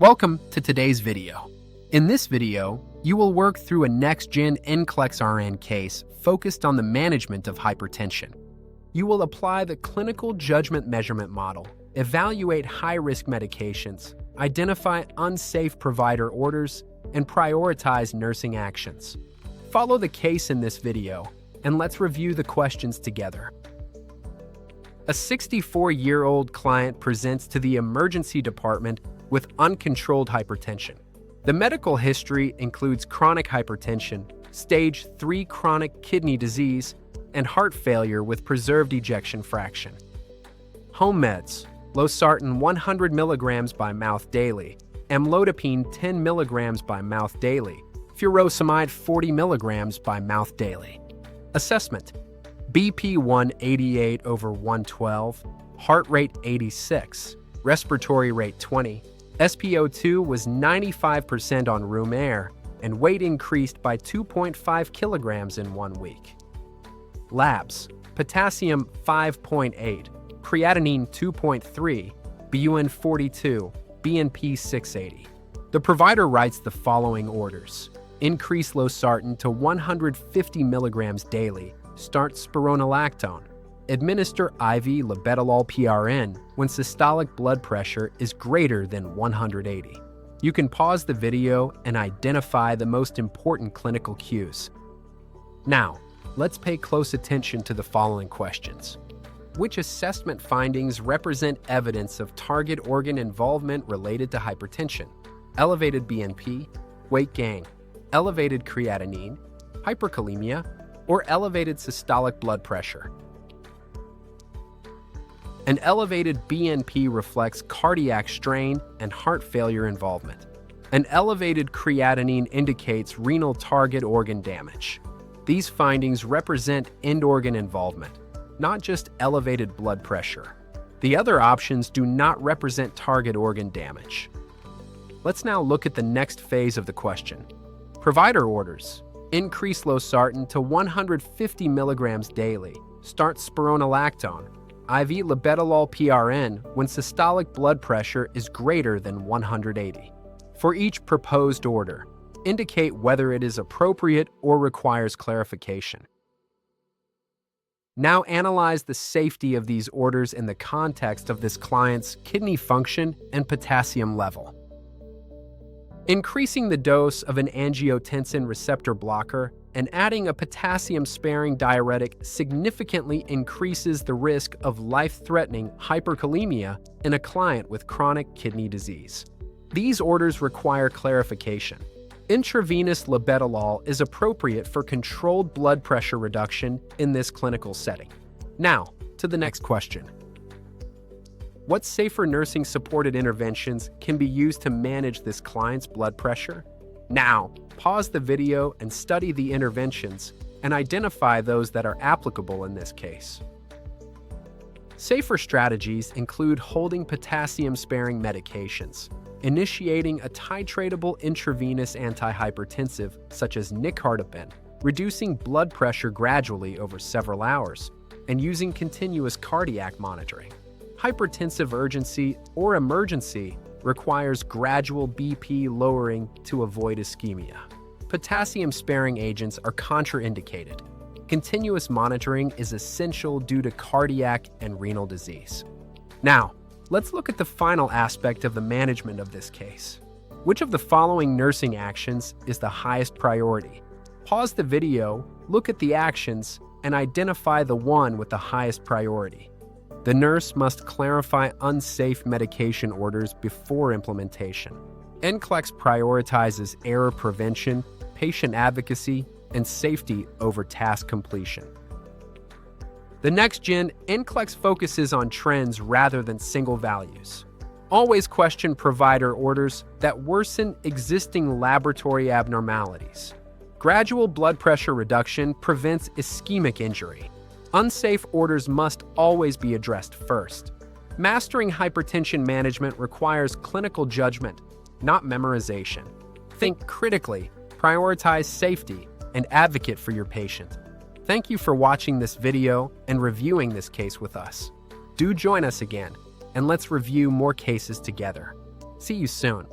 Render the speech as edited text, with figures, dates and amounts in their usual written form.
Welcome to today's video. In this video, you will work through a Next-Gen NCLEX-RN case focused on the management of hypertension. You will apply the clinical judgment measurement model, evaluate high-risk medications, identify unsafe provider orders, and prioritize nursing actions. Follow the case in this video, and let's review the questions together. A 64-year-old client presents to the emergency department with uncontrolled hypertension. The medical history includes chronic hypertension, stage 3 chronic kidney disease, and heart failure with preserved ejection fraction. Home meds: losartan 100 mg by mouth daily, amlodipine 10 mg by mouth daily, furosemide 40 mg by mouth daily. Assessment: BP 188 over 112, heart rate 86, respiratory rate 20, SpO2 was 95% on room air, and weight increased by 2.5 kilograms in 1 week. Labs: potassium 5.8, creatinine 2.3, BUN 42, BNP 680. The provider writes the following orders: increase losartan to 150 milligrams daily, start spironolactone. Administer IV labetalol PRN when systolic blood pressure is greater than 180. You can pause the video and identify the most important clinical cues. Now, let's pay close attention to the following questions. Which assessment findings represent evidence of target organ involvement related to hypertension? Elevated BNP, weight gain, elevated creatinine, hyperkalemia, or elevated systolic blood pressure? An elevated BNP reflects cardiac strain and heart failure involvement. An elevated creatinine indicates renal target organ damage. These findings represent end organ involvement, not just elevated blood pressure. The other options do not represent target organ damage. Let's now look at the next phase of the question. Provider orders: increase losartan to 150 milligrams daily, start spironolactone, IV labetalol PRN when systolic blood pressure is greater than 180. For each proposed order, indicate whether it is appropriate or requires clarification. Now analyze the safety of these orders in the context of this client's kidney function and potassium level. Increasing the dose of an angiotensin receptor blocker and adding a potassium-sparing diuretic significantly increases the risk of life-threatening hyperkalemia in a client with chronic kidney disease. These orders require clarification. Intravenous labetalol is appropriate for controlled blood pressure reduction in this clinical setting. Now, to the next question. What safer nursing-supported interventions can be used to manage this client's blood pressure? Now, pause the video and study the interventions and identify those that are applicable in this case. Safer strategies include holding potassium-sparing medications, initiating a titratable intravenous antihypertensive such as nicardipine, reducing blood pressure gradually over several hours, and using continuous cardiac monitoring. Hypertensive urgency or emergency requires gradual BP lowering to avoid ischemia. Potassium-sparing agents are contraindicated. Continuous monitoring is essential due to cardiac and renal disease. Now, let's look at the final aspect of the management of this case. Which of the following nursing actions is the highest priority? Pause the video, look at the actions, and identify the one with the highest priority. The nurse must clarify unsafe medication orders before implementation. NCLEX prioritizes error prevention, patient advocacy, and safety over task completion. The Next-Gen NCLEX focuses on trends rather than single values. Always question provider orders that worsen existing laboratory abnormalities. Gradual blood pressure reduction prevents ischemic injury. Unsafe orders must always be addressed first. Mastering hypertension management requires clinical judgment, not memorization. Think critically, prioritize safety, and advocate for your patient. Thank you for watching this video and reviewing this case with us. Do join us again, and let's review more cases together. See you soon.